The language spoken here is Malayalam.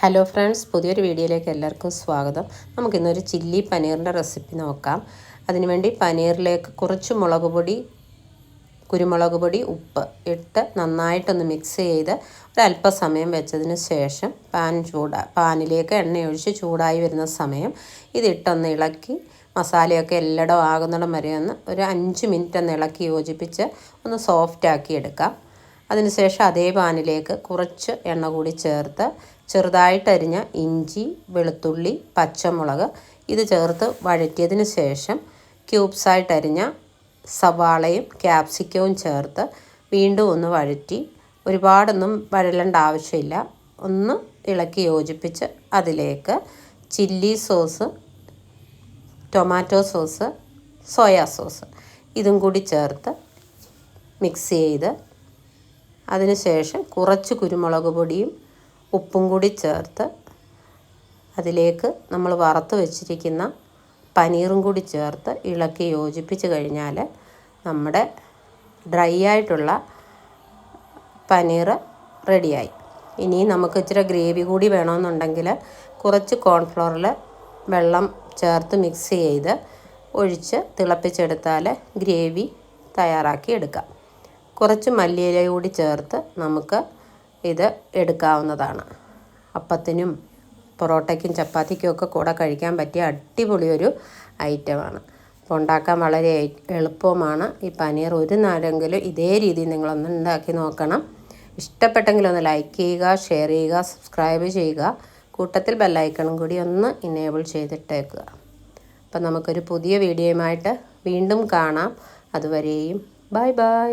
ഹലോ ഫ്രണ്ട്സ്, പുതിയൊരു വീഡിയോയിലേക്ക് എല്ലാവർക്കും സ്വാഗതം. നമുക്കിന്നൊരു ചില്ലി പനീറിൻ്റെ റെസിപ്പി നോക്കാം. അതിനുവേണ്ടി പനീറിലേക്ക് കുറച്ച് മുളക് പൊടി, കുരുമുളക് പൊടി, ഉപ്പ് ഇട്ട് നന്നായിട്ടൊന്ന് മിക്സ് ചെയ്ത് ഒരല്പസമയം വെച്ചതിന് ശേഷം പാനിലേക്ക് എണ്ണയൊഴിച്ച് ചൂടായി വരുന്ന സമയം ഇതിട്ടൊന്ന് ഇളക്കി മസാലയൊക്കെ എല്ലായിടവും ആകുന്നിടം വരെ ഒരു 5 മിനിറ്റ് ഒന്ന് ഇളക്കി യോജിപ്പിച്ച് ഒന്ന് സോഫ്റ്റാക്കി എടുക്കാം. അതിനുശേഷം അതേ പാനിലേക്ക് കുറച്ച് എണ്ണ കൂടി ചേർത്ത് ചെറുതായിട്ടരിഞ്ഞ ഇഞ്ചി, വെളുത്തുള്ളി, പച്ചമുളക് ഇത് ചേർത്ത് വഴറ്റിയതിന് ശേഷം ക്യൂബ്സായിട്ടരിഞ്ഞ സവാളയും ക്യാപ്സിക്കവും ചേർത്ത് വീണ്ടും ഒന്ന് വഴറ്റി ഒരുപാടൊന്നും വഴലേണ്ട ആവശ്യമില്ല. ഒന്ന് ഇളക്കി യോജിപ്പിച്ച് അതിലേക്ക് chilli sauce, tomato sauce, soya sauce ഇതും കൂടി ചേർത്ത് മിക്സ് ചെയ്ത് അതിനുശേഷം കുറച്ച് കുരുമുളക് പൊടിയും ഉപ്പും കൂടി ചേർത്ത് അതിലേക്ക് നമ്മൾ വറുത്ത് വെച്ചിരിക്കുന്ന പനീറും കൂടി ചേർത്ത് ഇളക്കി യോജിപ്പിച്ച് കഴിഞ്ഞാൽ നമ്മുടെ ഡ്രൈ ആയിട്ടുള്ള പനീർ റെഡിയായി. ഇനി നമുക്ക് ഇച്ചിരി ഗ്രേവി കൂടി വേണമെന്നുണ്ടെങ്കിൽ കുറച്ച് കോൺഫ്ലോറിൽ വെള്ളം ചേർത്ത് മിക്സ് ചെയ്ത് ഒഴിച്ച് തിളപ്പിച്ചെടുത്താൽ ഗ്രേവി തയ്യാറാക്കി എടുക്കാം. കുറച്ച് മല്ലിയില കൂടി ചേർത്ത് നമുക്ക് ഇത് എടുക്കാവുന്നതാണ്. അപ്പത്തിനും പൊറോട്ടയ്ക്കും ചപ്പാത്തിക്കും ഒക്കെ കൂടെ കഴിക്കാൻ പറ്റിയ അടിപൊളി ഒരു ഐറ്റമാണ്. അപ്പോൾ ഉണ്ടാക്കാൻ വളരെ എളുപ്പവുമാണ്. ഈ പനീർ ഒരു നേരമെങ്കിലും ഇതേ രീതിയിൽ നിങ്ങളൊന്ന് ഉണ്ടാക്കി നോക്കണം. ഇഷ്ടപ്പെട്ടെങ്കിൽ ഒന്ന് ലൈക്ക് ചെയ്യുക, ഷെയർ ചെയ്യുക, സബ്സ്ക്രൈബ് ചെയ്യുക. കൂട്ടത്തിൽ ബെല്ലൈക്കണും കൂടി ഒന്ന് ഇനേബിൾ ചെയ്തിട്ടേക്കുക. അപ്പം നമുക്കൊരു പുതിയ വീഡിയോയുമായിട്ട് വീണ്ടും കാണാം. അതുവരെയും ബൈ ബൈ.